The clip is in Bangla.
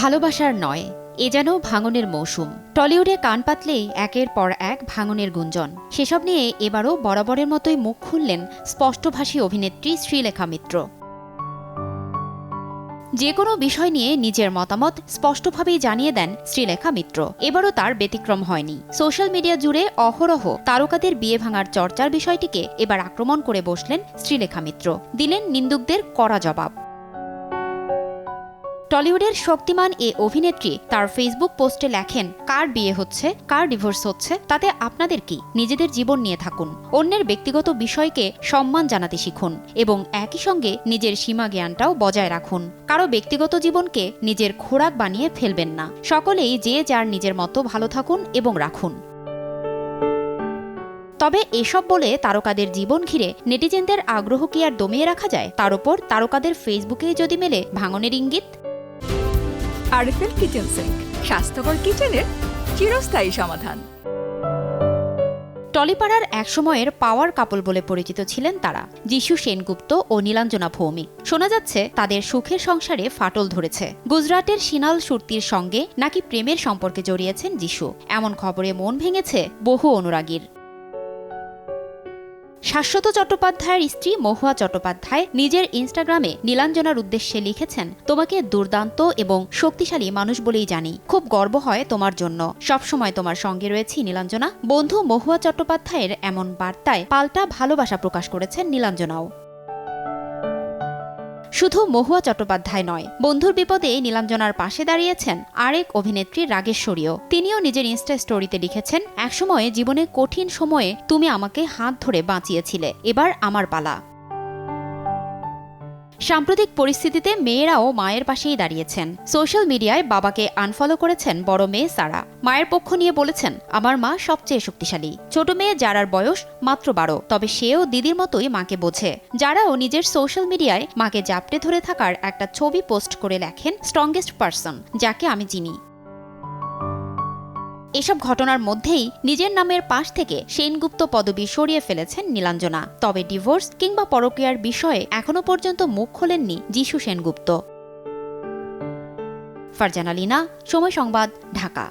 ভালোবাসার নয়, এ যেন ভাঙনের মৌসুম। টলিউডে কান পাতলেই একের পর এক ভাঙনের গুঞ্জন। সেসব নিয়ে এবারও বরাবরের মতোই মুখ খুললেন স্পষ্টভাষী অভিনেত্রী শ্রীলেখা মিত্র। যে কোনো বিষয় নিয়ে নিজের মতামত স্পষ্টভাবেই জানিয়ে দেন শ্রীলেখা মিত্র। এবারও তার ব্যতিক্রম হয়নি। সোশ্যাল মিডিয়া জুড়ে অহরহ তারকাদের বিয়ে ভাঙার চর্চার বিষয়টিকে এবার আক্রমণ করে বসলেন শ্রীলেখা মিত্র। দিলেন নিন্দুকদের কড়া জবাব। টলিউডের শক্তিমান এ অভিনেত্রী তার ফেসবুক পোস্টে লেখেন, কার বিয়ে হচ্ছে, কার ডিভোর্স হচ্ছে, তাতে আপনাদের কি? নিজেদের জীবন নিয়ে থাকুন, অন্যের ব্যক্তিগত বিষয়কে সম্মান জানাতে শিখুন এবং একই সঙ্গে নিজের সীমা জ্ঞানটাও বজায় রাখুন। কারো ব্যক্তিগত জীবনকে নিজের খোরাক বানিয়ে ফেলবেন না। সকলেই যে যার নিজের মতো ভালো থাকুন এবং রাখুন। তবে এসব বলে তারকাদের জীবন ঘিরে নেটিজেনদের আগ্রহ কি আর দমিয়ে রাখা যায়? তার উপর তারকাদের ফেসবুকেই যদি মেলে ভাঙনের ইঙ্গিত। আরএফএল কিচেন সিঙ্ক, স্বাস্থ্যকর কিচেনের চিরস্থায়ী সমাধান। টলিপাড়ার একসময়ের পাওয়ার কাপল বলে পরিচিত ছিলেন তারা, যিশু সেনগুপ্ত ও নীলাঞ্জনা ভৌমিক। শোনা যাচ্ছে তাদের সুখের সংসারে ফাটল ধরেছে। গুজরাটের সিনাল সুরতির সঙ্গে নাকি প্রেমের সম্পর্কে জড়িয়েছেন যিশু। এমন খবরে মন ভেঙেছে বহু অনুরাগীর। শাশ্বত চট্টোপাধ্যায়ের স্ত্রী মহুয়া চট্টোপাধ্যায় নিজের ইনস্টাগ্রামে নীলাঞ্জনার উদ্দেশ্যে লিখেছেন, তোমাকে দুর্দান্ত এবং শক্তিশালী মানুষ বলেই জানি। খুব গর্ব হয় তোমার জন্য। সবসময় তোমার সঙ্গে রয়েছি নীলাঞ্জনা। বন্ধু মহুয়া চট্টোপাধ্যায়ের এমন বার্তায় পাল্টা ভালোবাসা প্রকাশ করেছেন নীলাঞ্জনাও। শুধু মহুয়া চট্টোপাধ্যায় নয়, বন্ধুর বিপদে নীলাঞ্জনার পাশে দাঁড়িয়েছেন আরেক অভিনেত্রী রাগেশ্বরীও। তিনিও নিজের ইনস্টা স্টোরিতে লিখেছেন, একসময় জীবনে কঠিন সময়ে তুমি আমাকে হাত ধরে বাঁচিয়েছিলে, এবার আমার পালা। সাম্প্রতিক পরিস্থিতিতে মেয়েরাও মায়ের পাশেই দাঁড়িয়েছেন। সোশ্যাল মিডিয়ায় বাবাকে আনফলো করেছেন বড় মেয়ে সারা। মায়ের পক্ষ নিয়ে বলেছেন, আমার মা সবচেয়ে শক্তিশালী। ছোট মেয়ে যারার বয়স মাত্র 12, তবে সেও দিদির মতোই মাকে বোঝে। যারাও নিজের সোশ্যাল মিডিয়ায় মাকে জাপটে ধরে থাকার একটা ছবি পোস্ট করে লেখেন, স্ট্রংগেস্ট পারসন, যাকে আমি চিনি। এসব ঘটনার মধ্যেই নিজের নামের পাশ থেকে সেনগুপ্ত পদবি সরিয়ে ফেলেছেন নীলাঞ্জনা। তবে ডিভোর্স কিংবা পরকীয়ার বিষয়ে এখনো পর্যন্ত মুখ খোলেননি যিশু সেনগুপ্ত। ফারজানা লিনা, সময় সংবাদ, ঢাকা।